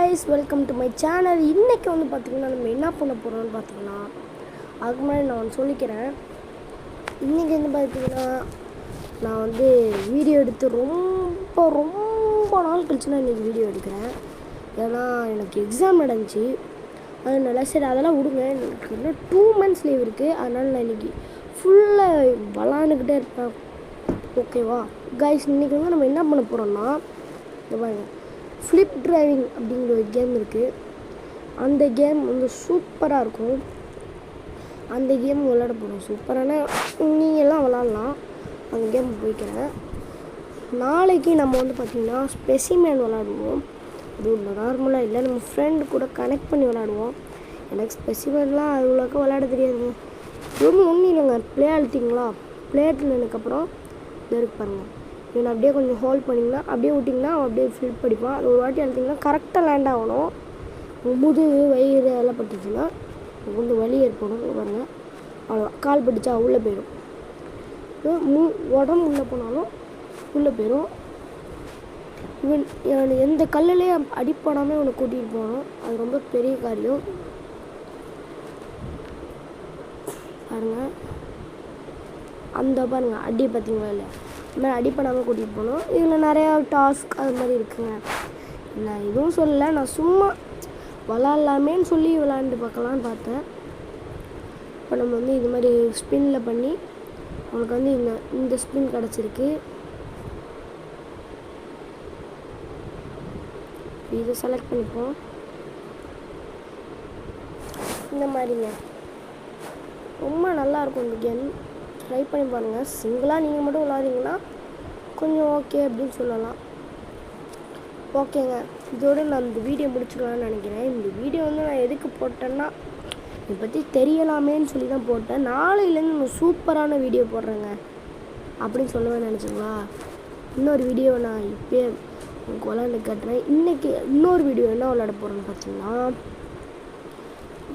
guys, welcome to my channel. இன்னைக்கு வந்து பாத்தீங்கன்னா நம்ம என்ன பண்ண போறோம்னு பாத்தீங்கன்னா அதுக்கு முன்னாடி நான் சொல்லிக்கிறேன். இன்னைக்கு வந்து பாத்தீங்கன்னா நான் வந்து வீடியோ எடுத்து ரொம்ப நாள் கழிச்சு நான் இன்னைக்கு வீடியோ எடுக்கிறேன். ஏன்னா எனக்கு எக்ஸாம் நடந்துச்சு. அதனால சரி அதெல்லாம் விடுங்க, எனக்கு இன்னும் 2 months லீவ் இருக்குது. அதனால் நான் இன்றைக்கி ஃபுல்லாக விளாண்டுக்கிட்டே இருப்பேன். ஓகேவா கைஸ், இன்றைக்கி வந்து நம்ம என்ன பண்ண போகிறோம்னா இந்த பாருங்க, ஃப்ளிப் டிரைவிங் அப்படிங்கிற ஒரு கேம் இருக்குது. அந்த கேம் வந்து சூப்பராக இருக்கும். அந்த கேம் விளாட போகிறோம். சூப்பரான நீங்கள்லாம் விளாட்லாம். அந்த கேம் போய்க்கிறேன். நாளைக்கு நம்ம வந்து பார்த்திங்கன்னா ஸ்பெசிமேன் விளாடுவோம். அது நார்மலாக இல்லை, நம்ம ஃப்ரெண்டு கூட கனெக்ட் பண்ணி விளாடுவோம். எனக்கு ஸ்பெசிமேன்லாம் அவ்வளோக்கா விளாட தெரியாதுங்க. ஒன்றும் இல்லைங்க, ப்ளே அழுத்திங்களா, ப்ளே அழுத்தினதுக்கப்புறம் இது இருக்கு பாருங்கள், இவனை அப்படியே கொஞ்சம் ஹோல்ட் பண்ணிங்கன்னா அப்படியே விட்டிங்கன்னா அவன் அப்படியே ஃபில் படிப்பான். அது ஒரு வாட்டி அழுத்திங்கன்னா கரெக்டாக லேண்ட் ஆகணும். முதுகு வயிறு எல்லாம் பட்டுச்சுன்னா கொஞ்சம் வலி ஏற்படும் பாருங்கள். அவ்வளோ கால் பட்டுச்சா உள்ளே போயிடும். உடம்பு உள்ளே போனாலும் உள்ளே போயிடும். இவன் எந்த கல்லுலேயே அடிப்படாமல் இவனை கூட்டிகிட்டு போகணும். அது ரொம்ப பெரிய காரியம் பாருங்கள். அந்த பாருங்கள் அடி பார்த்தீங்களா இல்லை, நான் அடிப்படாமல் கூட்டிகிட்டு போகணும். இதில் நிறையா டாஸ்க் அது மாதிரி இருக்குங்க. நான் எதுவும் சொல்லலை, நான் சும்மா விளாட்லாமேன்னு சொல்லி விளாண்டு பார்க்கலான்னு பார்த்தேன். இப்போ நம்ம வந்து இது மாதிரி ஸ்பின்னில் பண்ணி அவனுக்கு வந்து இந்த ஸ்பின் கிடச்சிருக்கு. இதை செலக்ட் பண்ணிப்போம். இந்த மாதிரிங்க ரொம்ப நல்லாயிருக்கும் இந்த கேம். ட்ரை பண்ணி பாருங்கள். சிங்கிளாக நீங்கள் மட்டும் விளாட்றீங்கன்னா கொஞ்சம் ஓகே அப்படின்னு சொல்லலாம். ஓகேங்க, இதோடு நான் இந்த வீடியோ முடிச்சுக்கலான்னு நினைக்கிறேன். இந்த வீடியோ வந்து நான் எதுக்கு போட்டேன்னா இதை பற்றி தெரியலாமேன்னு சொல்லி தான் போட்டேன். நாளையிலேருந்து நம்ம சூப்பரான வீடியோ போடுறேங்க அப்படின்னு சொல்லுவேன் நினச்சிங்களா. இன்னொரு வீடியோவை நான் இப்போயே உங்களுக்கு விளாண்டு காட்டுறேன். இன்றைக்கி இன்னொரு வீடியோ என்ன விளாட போகிறோன்னு பார்த்தீங்கன்னா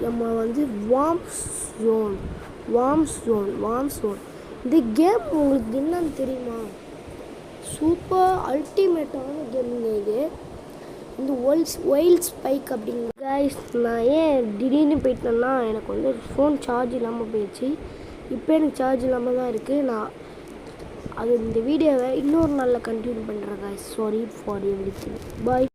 நம்ம வந்து வார்ம் ஜோன். இந்த கேம் உங்களுக்கு என்னன்னு தெரியுமா? சூப்பர் அல்டிமேட்டான கேமுங்க இது. இந்த வைல்ட் ஸ்பைக் அப்படிங்கிற கைஸ். நான் ஏன் திடீர்னு போயிட்டேன்னா எனக்கு வந்து ஃபோன் சார்ஜ் இல்லாமல் போயிடுச்சு. இப்போ எனக்கு சார்ஜ் இல்லாமல் தான் இருக்குது. நான் அது இந்த வீடியோவை இன்னொரு நாளில் கண்டினியூ பண்ணுறேன் guys. Sorry for everything. Bye.